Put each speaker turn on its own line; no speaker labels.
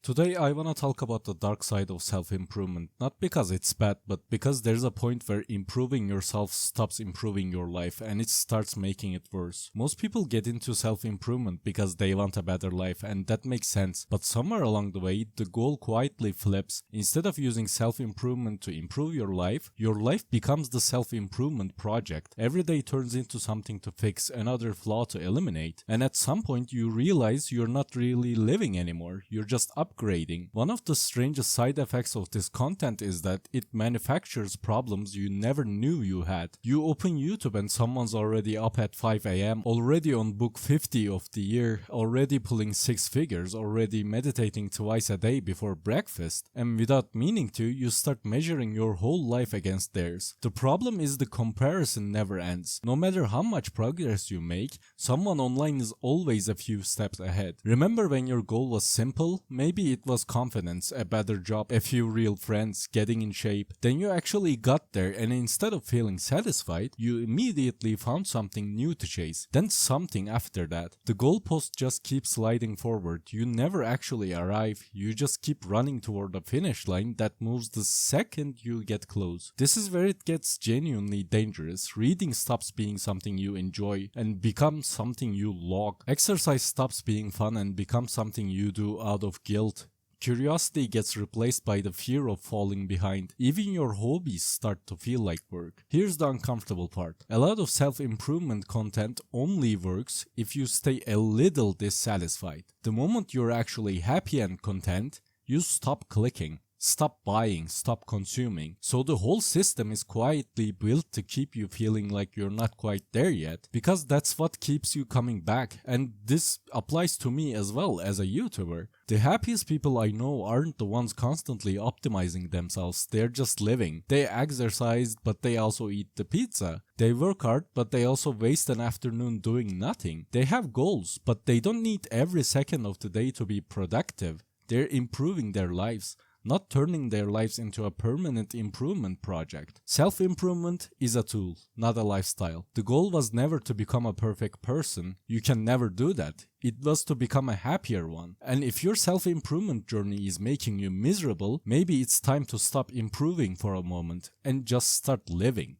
Today I wanna talk about the dark side of self-improvement, not because it's bad, but because there's a point where improving yourself stops improving your life and it starts making it worse. Most people get into self-improvement because they want a better life, and that makes sense, but somewhere along the way, the goal quietly flips. Instead of using self-improvement to improve your life becomes the self-improvement project. Every day turns into something to fix, another flaw to eliminate, and at some point you realize you're not really living anymore, you're just upgrading. One of the strangest side effects of this content is that it manufactures problems you never knew you had. You open YouTube and someone's already up at 5 AM, already on book 50 of the year, already pulling 6 figures, already meditating twice a day before breakfast, and without meaning to, you start measuring your whole life against theirs. The problem is the comparison never ends. No matter how much progress you make, someone online is always a few steps ahead. Remember when your goal was simple? Maybe it was confidence, a better job, a few real friends, getting in shape. Then you actually got there, and instead of feeling satisfied, you immediately found something new to chase. Then something after that. The goalpost just keeps sliding forward. You never actually arrive. You just keep running toward a finish line that moves the second you get close. This is where it gets genuinely dangerous. Reading stops being something you enjoy and becomes something you log. Exercise stops being fun and becomes something you do out of guilt. Curiosity gets replaced by the fear of falling behind. Even your hobbies start to feel like work. Here's the uncomfortable part. A lot of self-improvement content only works if you stay a little dissatisfied. The moment you're actually happy and content, you stop clicking. Stop buying, stop consuming. So the whole system is quietly built to keep you feeling like you're not quite there yet, because that's what keeps you coming back. And this applies to me as well as a YouTuber. The happiest people I know aren't the ones constantly optimizing themselves, they're just living. They exercise, but they also eat the pizza. They work hard, but they also waste an afternoon doing nothing. They have goals, but they don't need every second of the day to be productive. They're improving their lives, not turning their lives into a permanent improvement project. Self-improvement is a tool, not a lifestyle. The goal was never to become a perfect person. You can never do that. It was to become a happier one. And if your self-improvement journey is making you miserable, maybe it's time to stop improving for a moment and just start living.